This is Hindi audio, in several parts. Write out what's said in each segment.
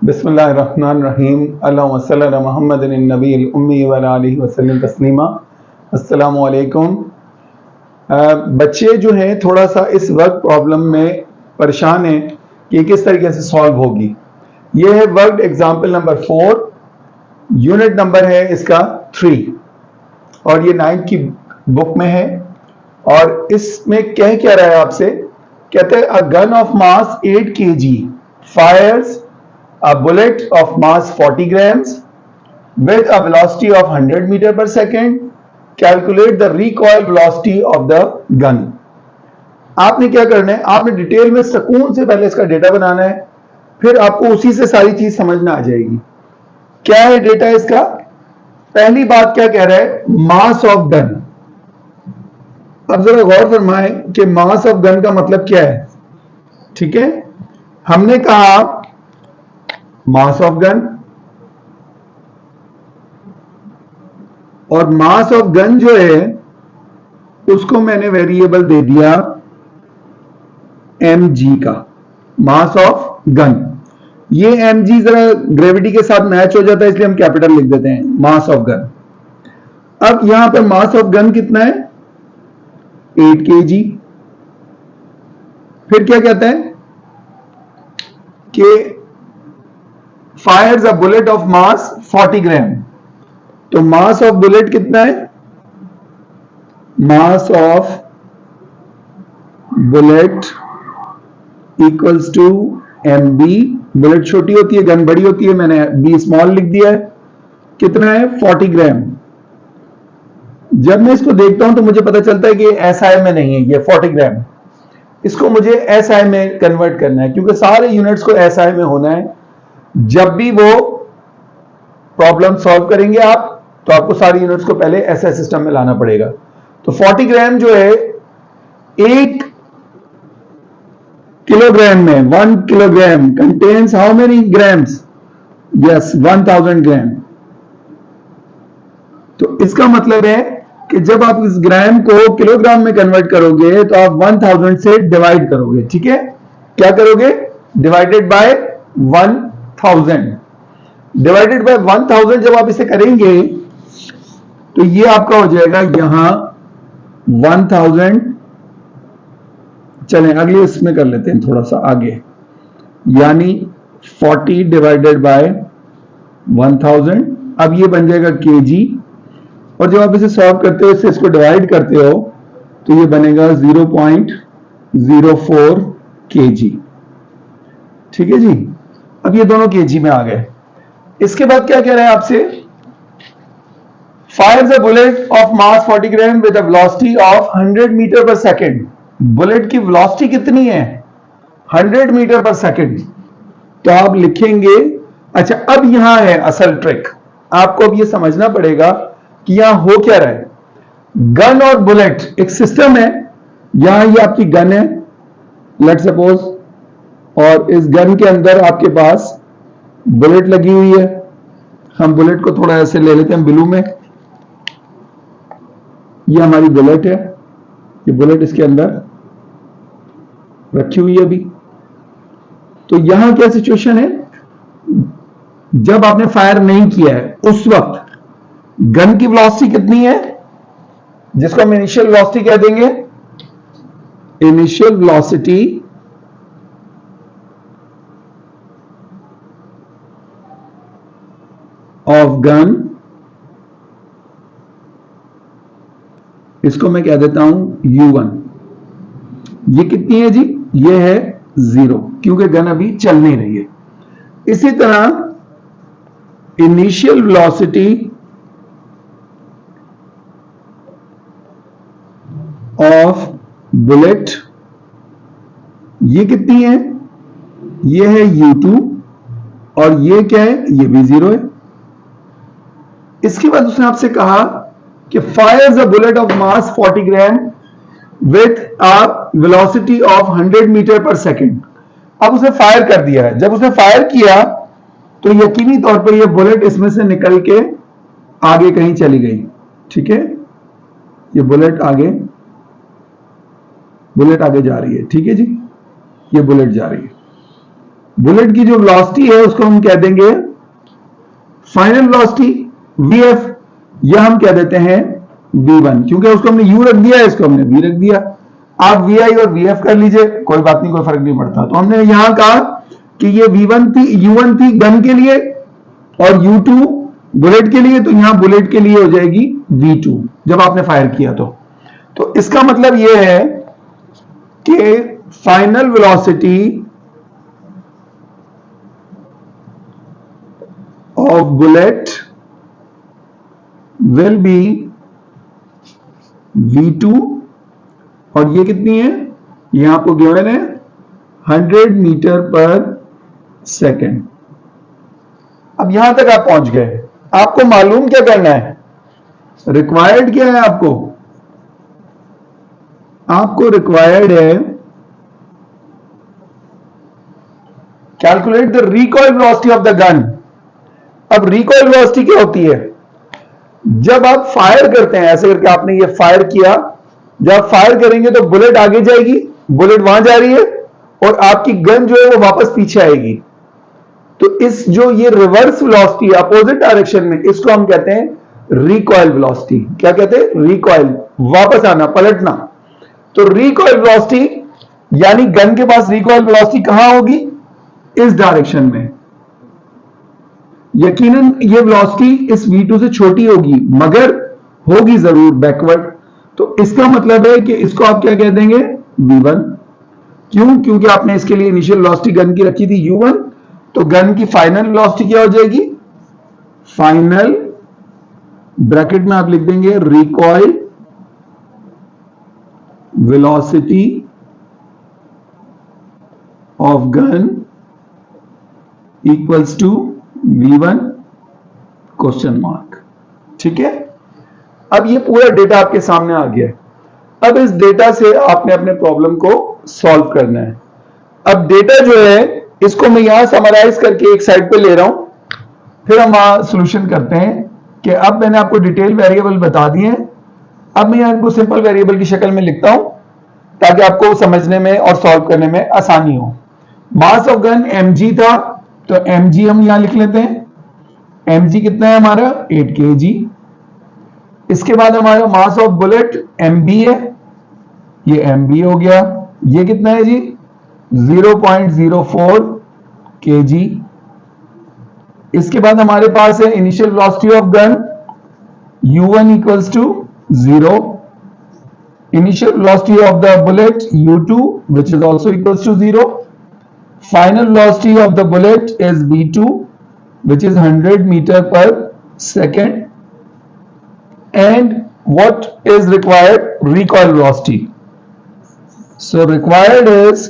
बिस्मिल्लाहिर्रहमानिर्रहीम अल्लाहुम्मा सल्ली अला मुहम्मदिन नबील उम्मी व अला आलिहि वसल्लम तस्लीमा। अस्सलामु अलैकुम। बच्चे जो हैं थोड़ा सा इस वक्त प्रॉब्लम में परेशान हैं कि किस तरीके से सॉल्व होगी। ये है word example number 4, unit number है इसका 3 और ये 9 की बुक में है। और इसमें कह क्या रहा है आपसे, कहते हैं a gun of mass 8 kg fires a bullet of mass 40 grams with a velocity of 100 meter per second. Calculate the recoil velocity of the gun. आपने क्या करना है, आपने डिटेल में सुकून से पहले इसका डेटा बनाना है, फिर आपको उसी से सारी चीज समझ में आ जाएगी। क्या है डेटा इसका? पहली बात क्या कह रहा है, मास ऑफ गन। अब जरा गौर फरमाएं कि मास ऑफ गन का मतलब क्या है। ठीक है, हमने कहा मास ऑफ गन, और मास ऑफ गन जो है उसको मैंने वेरिएबल दे दिया mg का, मास ऑफ गन। ये mg जरा ग्रेविटी के साथ मैच हो जाता है इसलिए हम कैपिटल लिख देते हैं, मास ऑफ गन। अब यहां पर मास ऑफ गन कितना है, 8 kg। फिर क्या कहता है कि fires a bullet of mass 40 gram. तो मास ऑफ बुलेट कितना है, mass of bullet equals to mb। Bullet छोटी होती है, गन बड़ी होती है, मैंने b स्मॉल लिख दिया है। कितना है, 40 ग्राम। जब मैं इसको देखता हूं तो मुझे पता चलता है कि SI में नहीं है, ये 40 ग्राम। इसको मुझे SI में कन्वर्ट करना है क्योंकि सारे यूनिट्स को SI में होना है। जब भी वो प्रॉब्लम सॉल्व करेंगे आप तो आपको सारी यूनिट्स को पहले SI सिस्टम में लाना पड़ेगा। तो 40 ग्राम जो है 1 किलोग्राम में, 1 kilogram contains how many grams, yes 1000 ग्राम। तो इसका मतलब है कि जब आप इस ग्राम को किलोग्राम में कन्वर्ट करोगे तो आप 1000 से डिवाइड करोगे। ठीक है, क्या करोगे, डिवाइडेड बाय 1000। डिवाइडेड बाय 1000 जब आप इसे करेंगे तो ये आपका हो जाएगा यहां 1000। चलें अगले इसमें कर लेते हैं थोड़ा सा आगे, यानी 40 डिवाइडेड बाय 1000। अब ये बन जाएगा kg, और जब आप इसे सॉल्व करते हो, इससे इसको डिवाइड करते हो तो ये बनेगा 0.04 kg। ठीक है जी, अब ये दोनों kg में आ गए। इसके बाद क्या कह रहा है आपसे, fires a bullet of mass 40 gram with a velocity of 100 metre per second. Bullet की वेलोसिटी कितनी है, 100 मीटर पर सेकंड। तो आप लिखेंगे, अच्छा अब यहां है असल ट्रिक, आपको अब ये समझना पड़ेगा कि यहां हो क्या रहा है। गन और बुलेट एक सिस्टम है। यहां ये आपकी गन है, लेट सपोज, और इस गन के अंदर आपके पास बुलेट लगी हुई है। हम बुलेट को थोड़ा ऐसे ले लेते हैं ब्लू में, ये हमारी बुलेट है, ये बुलेट इसके अंदर रखी हुई है अभी। तो यहां क्या सिचुएशन है, जब आपने फायर नहीं किया है उस वक्त गन की वेलोसिटी कितनी है, जिसको हम इनिशियल वेलोसिटी कह देंगे, इनिशियल वेलोसिटी ऑफ गन, इसको मैं कह देता हूं u1। ये कितनी है जी, ये है 0, क्योंकि गन अभी चल नहीं रही है। इसी तरह इनिशियल वेलोसिटी ऑफ बुलेट, ये कितनी है, ये है u2, और ये क्या है, ये भी 0 है। इसके बाद उसने आपसे कहा कि fires a bullet of mass 40 gram with a velocity of 100 metre per second. अब उसने फायर कर दिया है। जब उसने फायर किया तो यकीनी तौर पर यह बुलेट इसमें से निकल के आगे कहीं चली गई। ठीक है, ये बुलेट आगे जा रही है। ठीक है जी, ये बुलेट जा रही है। बुलेट की जो वेलोसिटी है उसको हम कह देंगे फाइनल वेलोसिटी vf, या हम कह देते हैं v1, क्योंकि उसको हमने u रख दिया है, इसको हमने v रख दिया। आप vi और vf कर लीजिए, कोई बात नहीं, कोई फर्क नहीं पड़ता। तो हमने यहां कहा कि ये v1 थी, u1 थी गन के लिए और u2 बुलेट के लिए, तो यहां बुलेट के लिए हो जाएगी v2 जब आपने फायर किया। तो इसका मतलब यह है कि final velocity of bullet will be v2, और ये कितनी है, ये आपको गिवन है 100 मीटर पर सेकेंड। अब यहां तक आप पहुंच गए, आपको मालूम क्या करना है, रिक्वायर्ड क्या है आपको रिक्वायर्ड है calculate the recoil velocity of the gun. अब रिकॉइल वेलोसिटी क्या होती है, जब आप फायर करते हैं, ऐसे करके आपने ये फायर किया, जब आप फायर करेंगे तो बुलेट आगे जाएगी, बुलेट वहां जा रही है और आपकी गन जो है वो वापस पीछे आएगी। तो इस जो ये रिवर्स वेलोसिटी अपोजिट डायरेक्शन में, इसको हम कहते हैं रिकॉइल वेलोसिटी। क्या कहते हैं, रिकॉइल, वापस आना, पलटना। तो रिकॉइल वेलोसिटी यानी गन के पास रिकॉइल वेलोसिटी कहां होगी, इस डायरेक्शन में। यकीनन ये वेलोसिटी इस v2 से छोटी होगी, मगर होगी जरूर बैकवर्ड। तो इसका मतलब है कि इसको आप क्या कह देंगे, v1। क्यों, क्योंकि आपने इसके लिए इनिशियल वेलोसिटी गन की रखी थी u1, तो गन की फाइनल वेलोसिटी क्या हो जाएगी, फाइनल ब्रैकेट में आप लिख देंगे recoil velocity of gun equals to v1 question mark. ठीक है, अब ये पूरा डेटा आपके सामने आ गया है। अब इस डेटा से आपने अपने प्रॉब्लम को सॉल्व करना है। अब डेटा जो है इसको मैं यहां समराइज करके एक साइड पे ले रहा हूं, फिर हम सॉल्यूशन करते हैं कि अब मैंने आपको डिटेल वेरिएबल बता दिए हैं। अब मैं इनको सिंपल वेरिएबल की शक्ल में लिखता हूं ताकि आपको समझने में और सॉल्व करने में आसानी हो। मास ऑफ गन mg था, तो mg हम यहां लिख लेते हैं। mg कितना है हमारा, 8 kg। इसके बाद हमारा मास ऑफ बुलेट mb है, ये mb हो गया। ये कितना है जी, 0.04 kg। इसके बाद हमारे पास है initial velocity of gun u1 equals to 0, initial velocity of the bullet u2 which is also equals to 0, final velocity of the bullet is v2 which is 100 meter per second, and what is required, recoil velocity. So required is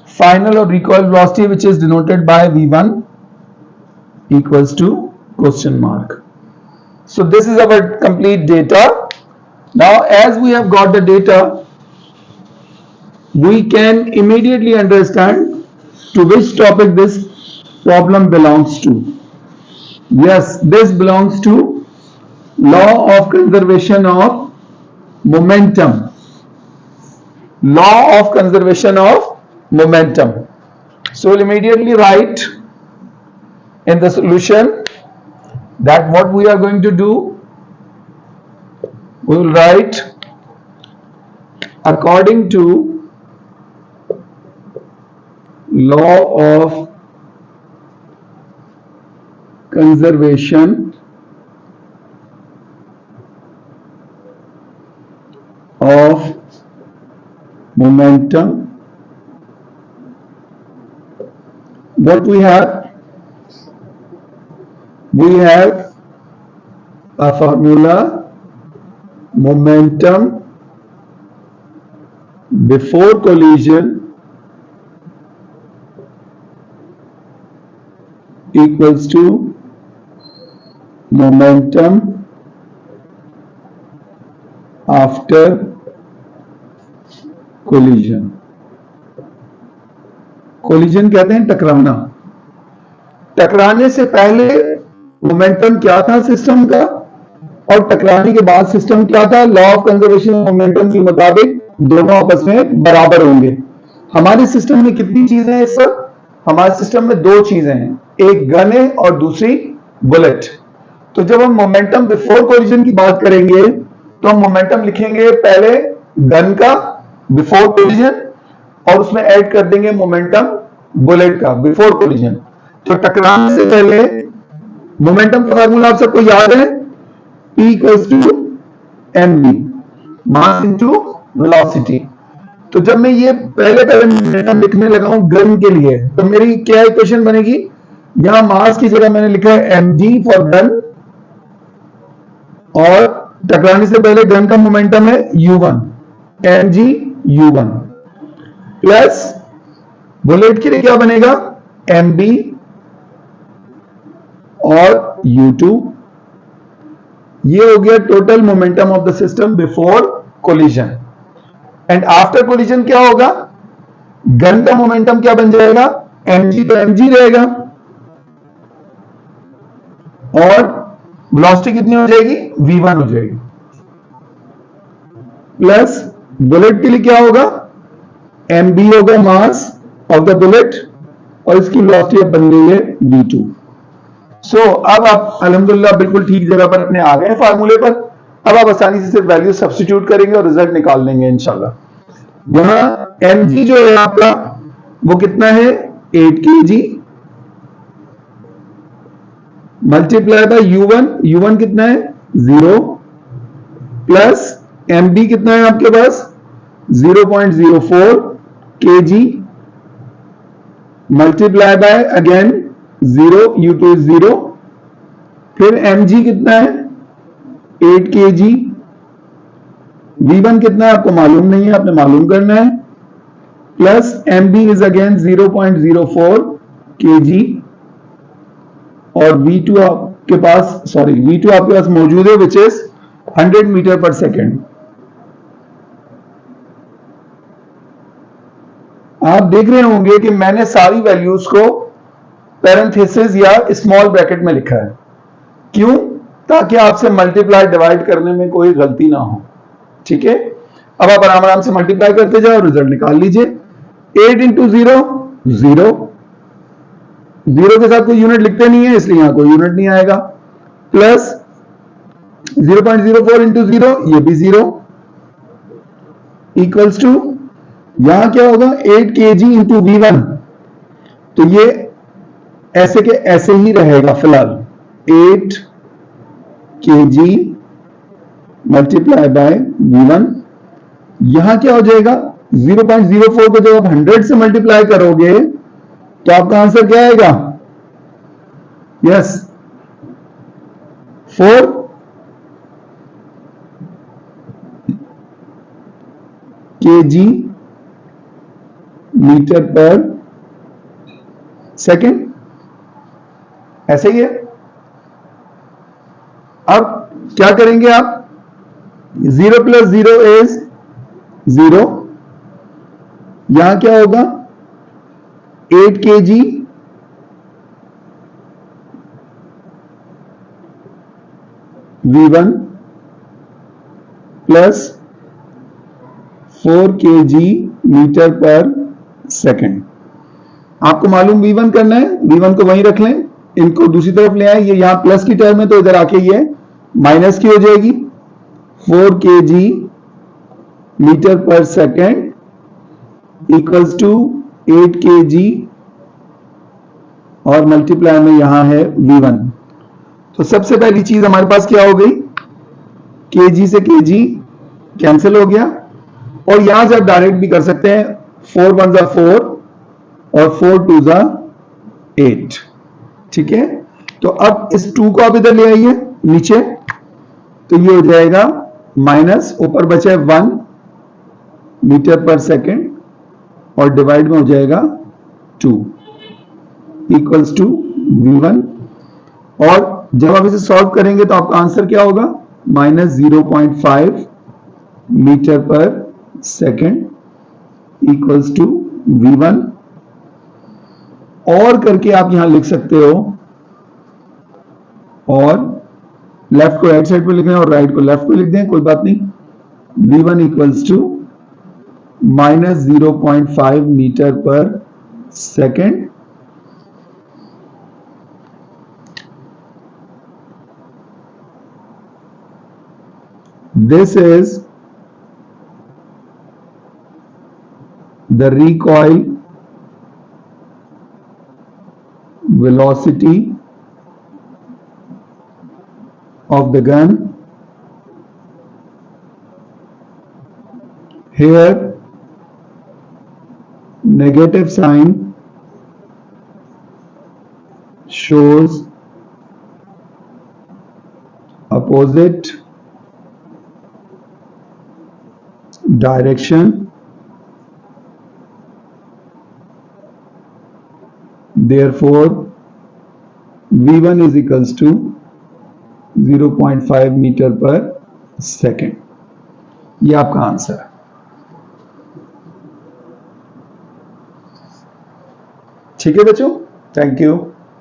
final or recoil velocity which is denoted by v1 equals to question mark. So this is our complete data. Now as we have got the data, we can immediately understand to which topic this problem belongs to. Yes, this belongs to law of conservation of momentum. Law of conservation of momentum. So we'll immediately write in the solution that what we are going to do, we will write according to law of conservation of momentum, what we have a formula, momentum before collision equals to momentum after collision. Collision कहते हैं टकराना। टकराने से पहले मोमेंटम क्या था सिस्टम का, और टकराने के बाद सिस्टम क्या था। लॉ ऑफ कंजर्वेशन मोमेंटम के मुताबिक दोनों आपस में बराबर होंगे। हमारे सिस्टम में कितनी चीजें हैं सर? हमारे सिस्टम में दो चीजें हैं, एक गन है और दूसरी बुलेट। तो जब हम मोमेंटम बिफोर कोलिजन की बात करेंगे तो हम मोमेंटम लिखेंगे पहले गन का बिफोर कोलिजन और उसमें ऐड कर देंगे मोमेंटम बुलेट का बिफोर कोलिजन। तो टकराने से पहले मोमेंटम का फार्मूला आप सबको याद है, P equals to mv, mass into velocity. तो जब मैं ये पहले मोमेंटम लिखने लगा हूं गन के लिए, तो मेरी क्या इक्वेशन बनेगी? यहां मास की जगह मैंने लिखा है mg फॉर गन, और टकराने से पहले गन का मोमेंटम है u1, mg u1, plus bullet के लिए क्या बनेगा? mb और u2। ये हो गया total momentum of the system before collision. And after collision क्या होगा? गन का मोमेंटम क्या बन जाएगा? mg तो mg रहेगा, और वेलोसिटी कितनी हो जाएगी? v1 हो जाएगी, प्लस बुलेट के लिए क्या होगा? mb होगा मास ऑफ द बुलेट, और इसकी वेलोसिटी बन गई है v2। सो अब आप अल्हम्दुलिल्लाह बिल्कुल ठीक जगह पर अपने आ गए फार्मूले पर। अब आप आसानी से सिर्फ वैल्यू सब्स्टिट्यूट करेंगे और रिजल्ट निकाल लेंगे इंशाल्लाह। यहां mg जो है आपका वो कितना है? 8 kg मल्टीप्लाई बाय u1 कितना है? 0, प्लस mb कितना है आपके पास? 0.04 kg multiply by again 0, u2 is 0, फिर mg कितना है? 8 kg, v1 कितना है आपको मालूम नहीं है, आपने मालूम करना है, plus mb is again 0.04 kg, और v2 आपके पास मौजूद है which is 100 metre per second. आप देख रहे होंगे कि मैंने सारी वैल्यूज को पैरेंथेसिस या स्मॉल ब्रैकेट में लिखा है, क्यों? ताकि आपसे मल्टीप्लाई डिवाइड करने में कोई गलती ना हो। ठीक है, अब आप आराम से मल्टीप्लाई करते जाओ, रिजल्ट निकाल लीजिए। 8 इंटू 0 0, 0 के साथ कोई यूनिट लिखते नहीं है इसलिए यहां कोई यूनिट नहीं आएगा, प्लस 0.04 इंटू 0, ये भी 0, इक्वल्स टू यहां क्या होगा? 8 kg इंटू v1, तो ये ऐसे के ऐसे ही रहेगा फिलहाल, 8 kg मल्टीप्लाई बाय v1। यहां क्या हो जाएगा? 0.04 को जब आप 100 से मल्टीप्लाई करोगे तो आपका आंसर क्या आएगा? Yes, 4 kg metre per second, ऐसे ही है। अब क्या करेंगे आप? 0 प्लस 0 इज 0, यहां क्या होगा? 8 kg v1 plus 4 kg metre per second. आपको मालूम v1 करना है, v1 को वहीं रख लें, इनको दूसरी तरफ ले आए, ये यहां प्लस की टर्म है तो इधर आके ये माइनस की हो जाएगी। 4 kg metre per second equals to 8 kg, और मल्टीप्लाई में यहां है v1। तो सबसे पहली चीज हमारे पास क्या हो गई? kg से kg कैंसिल हो गया, और यहां से आप डायरेक्ट भी कर सकते हैं, 4 1 जा 4 और 4 2 जा 8। ठीक है, तो अब इस 2 को आप इधर ले आइए नीचे, तो ये हो जाएगा माइनस, ऊपर बचे 1 मीटर पर सेकेंड, और डिवाइड में हो जाएगा 2 इक्वल्स टू v1। और जब आप इसे सॉल्व करेंगे तो आपका आंसर क्या होगा? Minus 0.5 metre per second equals to v1। और करके आप यहां लिख सकते हो, और लेफ्ट को राइट साइड पे लिख रहे हैं और राइट को लेफ्ट पे लिख दें, कोई बात नहीं। v1 equals to minus 0.5 metre per second. This is the recoil velocity of the gun. Here negative sign shows opposite direction, therefore V1 is equals to 0.5 metre per second. ये आपका आंसर है। ठीक है बच्चों, थैंक यू।